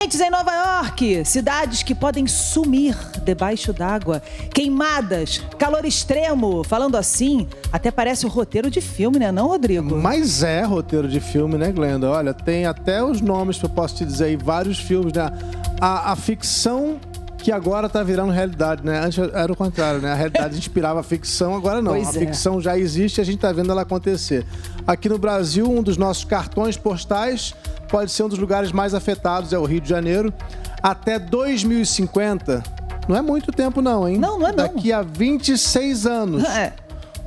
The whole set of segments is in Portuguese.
Em Nova York, cidades que podem sumir debaixo d'água, queimadas, calor extremo. Falando assim, até parece um roteiro de filme, né, não, Rodrigo? Mas é roteiro de filme, né, Glenda? Olha, tem até os nomes que eu posso te dizer aí, vários filmes, né? A ficção que agora tá virando realidade, né? Antes era o contrário, né? A realidade inspirava a ficção, agora não. Pois a ficção já existe e a gente tá vendo ela acontecer. Aqui no Brasil, um dos nossos cartões postais pode ser um dos lugares mais afetados, é o Rio de Janeiro. Até 2050, não é muito tempo não, hein? Não é não. Daqui a 26 anos,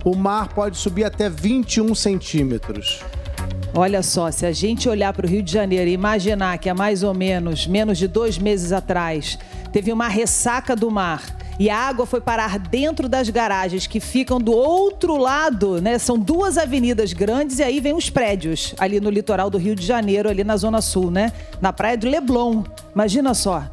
o mar pode subir até 21 centímetros. Olha só, se a gente olhar para o Rio de Janeiro e imaginar que há mais ou menos de 2 meses atrás, teve uma ressaca do mar e a água foi parar dentro das garagens que ficam do outro lado, né? São 2 avenidas grandes e aí vem os prédios ali no litoral do Rio de Janeiro, ali na Zona Sul, né? Na praia do Leblon. Imagina só.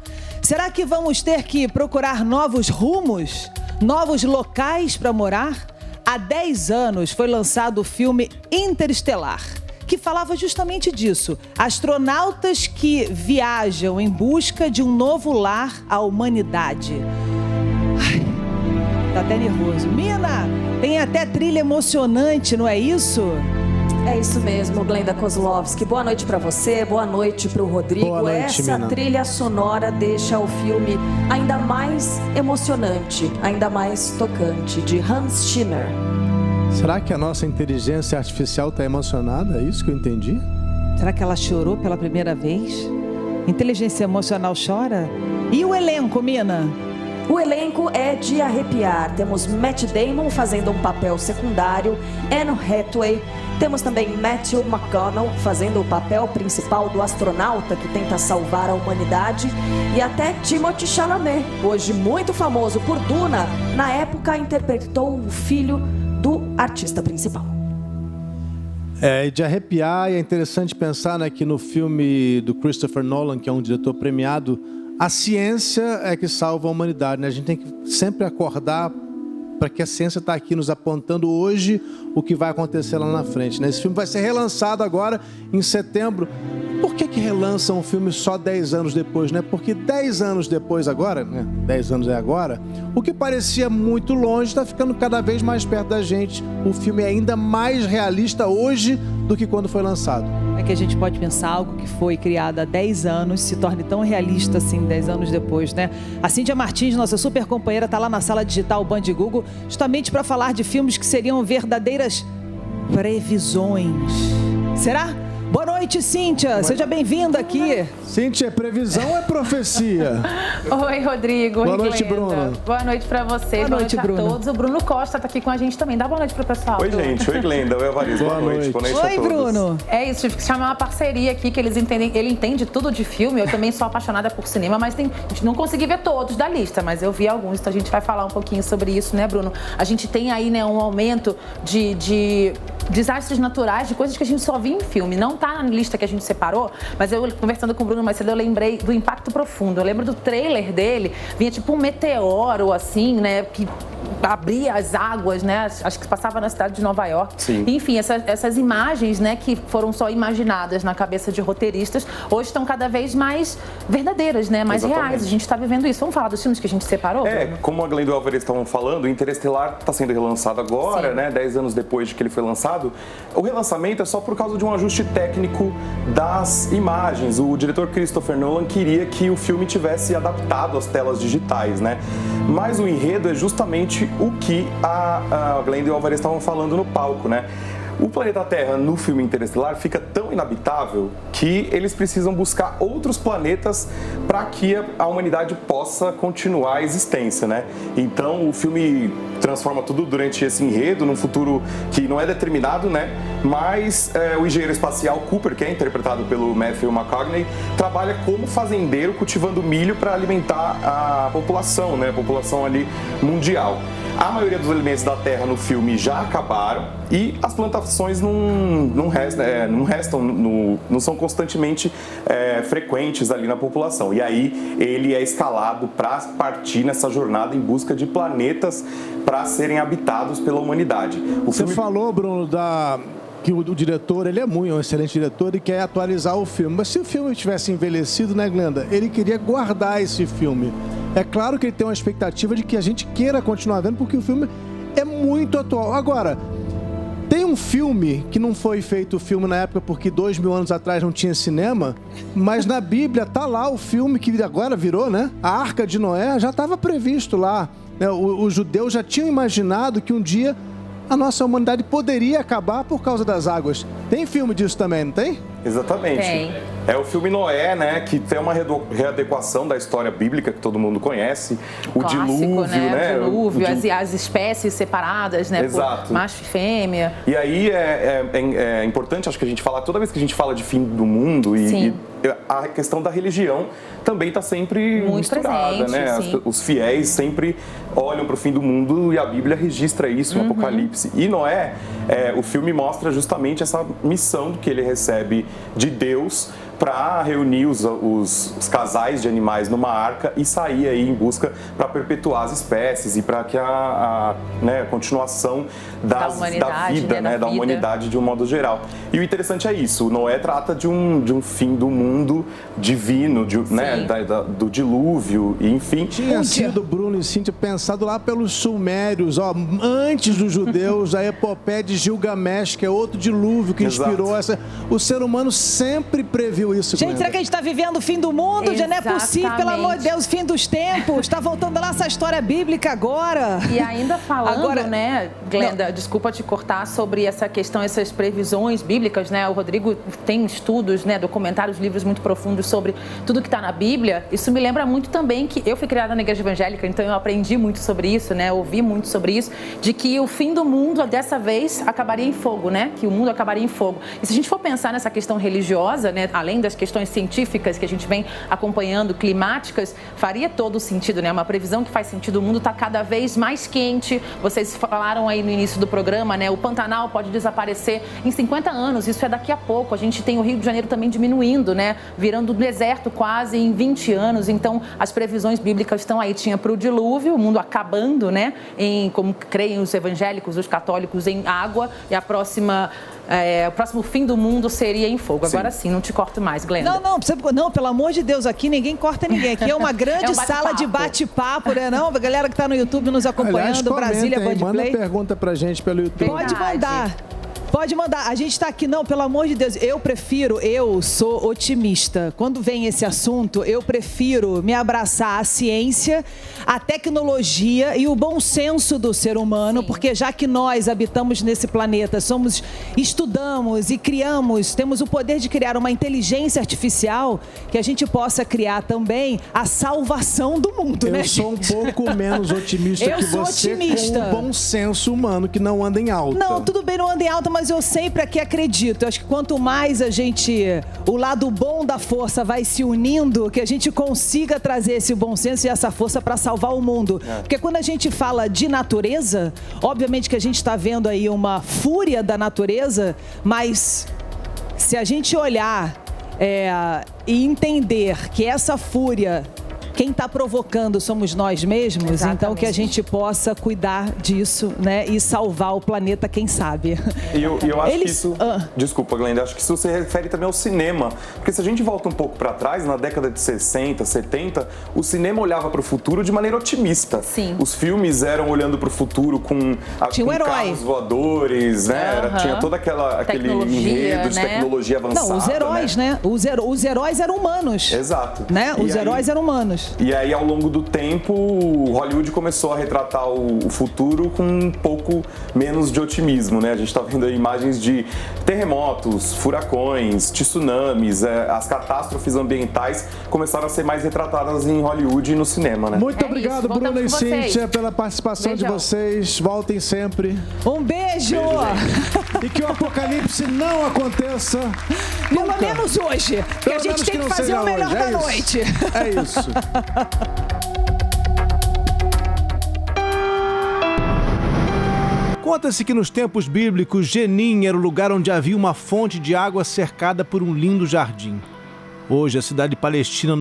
Será que vamos ter que procurar novos rumos? Novos locais para morar? Há 10 anos foi lançado o filme Interestelar, que falava justamente disso. Astronautas que viajam em busca de um novo lar à humanidade. Ai, tá até nervoso. Mina, tem até trilha emocionante, não é isso? É isso mesmo, Glenda Kozlovski. Boa noite pra você, boa noite pro Rodrigo. Boa noite, Essa Mina. trilha sonora deixa o filme ainda mais emocionante, ainda mais tocante, de Hans Zimmer. Será que a nossa inteligência artificial está emocionada? É isso que eu entendi? Será que ela chorou pela primeira vez? Inteligência emocional chora? E o elenco, Mina? O elenco é de arrepiar. Temos Matt Damon fazendo um papel secundário, Anne Hathaway. Temos também Matthew McConaughey fazendo o papel principal do astronauta que tenta salvar a humanidade. E até Timothée Chalamet, hoje muito famoso por Duna, na época interpretou o filho do artista principal. É de arrepiar, e é interessante pensar, né, que no filme do Christopher Nolan, que é um diretor premiado, a ciência é que salva a humanidade, né? A gente tem que sempre acordar para que a ciência está aqui nos apontando hoje o que vai acontecer lá na frente, né? Esse filme vai ser relançado agora em setembro. Por que relançam um filme só 10 anos depois, né? Porque 10 anos depois agora, né? 10 anos é agora, o que parecia muito longe está ficando cada vez mais perto da gente. O filme é ainda mais realista hoje do que quando foi lançado. É que a gente pode pensar algo que foi criado há 10 anos, se torne tão realista assim 10 anos depois, né? A Cíntia Martins, nossa super companheira, está lá na sala digital Band Google, justamente para falar de filmes que seriam verdadeiras previsões. Será? Boa noite, Cíntia. Seja bem-vinda aqui. Cíntia, previsão ou é profecia? Oi, Rodrigo. Boa noite, Bruno. Boa noite pra vocês. Boa noite, Bruno. A todos. O Bruno Costa tá aqui com a gente também. Dá boa noite pro pessoal. Oi, gente. Oi, Glenda. Oi, Evaristo. Boa noite. Boa noite a Oi, todos. Bruno. É isso, tive que chamar uma parceria aqui, que eles entendem. Ele entende tudo de filme. Eu também sou apaixonada por cinema, mas a gente não consegui ver todos da lista, mas eu vi alguns, então a gente vai falar um pouquinho sobre isso, né, Bruno? A gente tem aí, né, um aumento de desastres naturais, de coisas que a gente só viu em filme. Não tá na lista que a gente separou, mas eu, conversando com o Bruno mais cedo, eu lembrei do Impacto Profundo. Eu lembro do trailer dele, vinha tipo um meteoro, assim, né, que abria as águas, né, acho que passava na cidade de Nova York. Sim. Enfim, essas imagens, né, que foram só imaginadas na cabeça de roteiristas, hoje estão cada vez mais verdadeiras, né, mais Exatamente. reais. A gente está vivendo isso. Vamos falar dos filmes que a gente separou, Bruno? Como a Glenda e o Alvarez estavam falando, o Interestelar está sendo relançado agora, Sim. né? 10 anos depois de que ele foi lançado. O relançamento é só por causa de um ajuste técnico das imagens. O diretor Christopher Nolan queria que o filme tivesse adaptado às telas digitais, né? Mas o enredo é justamente o que a Glenda e o Alvarez estavam falando no palco, né? O planeta Terra, no filme Interestelar, fica tão inabitável que eles precisam buscar outros planetas para que a humanidade possa continuar a existência, né? Então, o filme transforma tudo durante esse enredo, num futuro que não é determinado, né? Mas o engenheiro espacial Cooper, que é interpretado pelo Matthew McConaughey, trabalha como fazendeiro cultivando milho para alimentar a população, né? A população ali mundial. A maioria dos alimentos da terra no filme já acabaram e as plantações não restam, não são constantemente frequentes ali na população. E aí ele é escalado para partir nessa jornada em busca de planetas para serem habitados pela humanidade. Você falou, Bruno, que o diretor, ele é um excelente diretor e quer atualizar o filme. Mas se o filme tivesse envelhecido, né, Glenda? Ele queria guardar esse filme. É claro que ele tem uma expectativa de que a gente queira continuar vendo, porque o filme é muito atual. Agora, tem um filme que não foi feito o filme na época porque 2000 anos atrás não tinha cinema, mas na Bíblia tá lá o filme que agora virou, né? A Arca de Noé já estava previsto lá. Né? Os judeus já tinham imaginado que um dia a nossa humanidade poderia acabar por causa das águas. Tem filme disso também, não tem? Exatamente. Tem. É o filme Noé, né, que tem uma readequação da história bíblica que todo mundo conhece. O Clássico, dilúvio, né? O dilúvio, as espécies separadas, né? Exato. Por macho e fêmea. E aí é importante, acho que a gente fala, toda vez que a gente fala de fim do mundo e a questão da religião também está sempre muito misturada, presente, né? Os fiéis sempre olham para o fim do mundo e a Bíblia registra isso no Apocalipse. E Noé, o filme mostra justamente essa missão que ele recebe de Deus para reunir os casais de animais numa arca e sair aí em busca para perpetuar as espécies e para que a continuação da vida, né, da humanidade de um modo geral. E o interessante é isso, o Noé trata de um fim do mundo divino, né, do dilúvio, e enfim. Tinha sido, Bruno e Cíntia, pensado lá pelos sumérios, antes dos judeus, a epopeia de Gilgamesh, que é outro dilúvio que inspirou essa... O ser humano sempre previu isso. Gente, será que a gente está vivendo o fim do mundo? Já não é possível, pelo amor de Deus, fim dos tempos. Está voltando lá essa história bíblica agora. E ainda falando, né, Glenda, desculpa te cortar, sobre essa questão, essas previsões bíblicas, né? O Rodrigo tem estudos, né, documentários, livros muito profundos sobre tudo que está na Bíblia. Isso me lembra muito também que eu fui criada na igreja evangélica, então eu aprendi muito sobre isso, né? Ouvi muito sobre isso, de que o fim do mundo, dessa vez, acabaria em fogo, né? Que o mundo acabaria em fogo. E se a gente for pensar nessa questão religiosa, né, além das questões científicas que a gente vem acompanhando, climáticas, faria todo sentido, né? Uma previsão que faz sentido, o mundo está cada vez mais quente. Vocês falaram aí no início do programa, né? O Pantanal pode desaparecer em 50 anos, isso é daqui a pouco. A gente tem o Rio de Janeiro também diminuindo, né? Virando deserto quase em 20 anos. Então, as previsões bíblicas estão aí. Tinha para o dilúvio, o mundo acabando, né? Como creem os evangélicos, os católicos, em água. E o próximo fim do mundo seria em fogo. Agora sim, não te corto mais, Glenda. Não, pelo amor de Deus, aqui ninguém corta ninguém. Aqui é uma grande sala de bate-papo, né? Não, a galera que está no YouTube nos acompanhando, Brasília Band Play. Manda pergunta pra gente pelo YouTube. Pode mandar. Pode mandar. A gente está aqui, não, pelo amor de Deus. Eu sou otimista. Quando vem esse assunto, eu prefiro me abraçar à ciência, à tecnologia e o bom senso do ser humano, porque já que nós habitamos nesse planeta, estudamos e criamos, temos o poder de criar uma inteligência artificial, que a gente possa criar também a salvação do mundo, né, gente? Eu sou um pouco menos otimista que você, com o bom senso humano, que não anda em alta. Não, tudo bem, não anda em alta, mas eu sempre aqui acredito. Eu acho que quanto mais o lado bom da força vai se unindo, que a gente consiga trazer esse bom senso e essa força para salvar o mundo. Porque quando a gente fala de natureza, obviamente que a gente está vendo aí uma fúria da natureza, mas se a gente olhar e entender que essa fúria, quem está provocando somos nós mesmos. Exatamente. Então que a gente possa cuidar disso, né? E salvar o planeta, quem sabe. E eu acho que isso... Desculpa, Glenda, acho que isso se refere também ao cinema. Porque se a gente volta um pouco para trás, na década de 60, 70, o cinema olhava para o futuro de maneira otimista. Sim. Os filmes eram olhando para o futuro com carros voadores, né? Tinha toda aquele enredo de tecnologia avançada. Não, os heróis, né? Os heróis eram humanos. Exato. Né? Os heróis eram humanos. E aí, ao longo do tempo, Hollywood começou a retratar o futuro com um pouco menos de otimismo, né? A gente está vendo aí imagens de terremotos, furacões, tsunamis, as catástrofes ambientais começaram a ser mais retratadas em Hollywood e no cinema, né? Muito obrigado, Bruno e Cíntia, pela participação de vocês. Voltem sempre. Um beijo! E que o apocalipse não aconteça pelo menos hoje, porque a gente tem que fazer o melhor da noite. É isso. Conta-se que nos tempos bíblicos, Jenin era o lugar onde havia uma fonte de água cercada por um lindo jardim. Hoje, a cidade palestina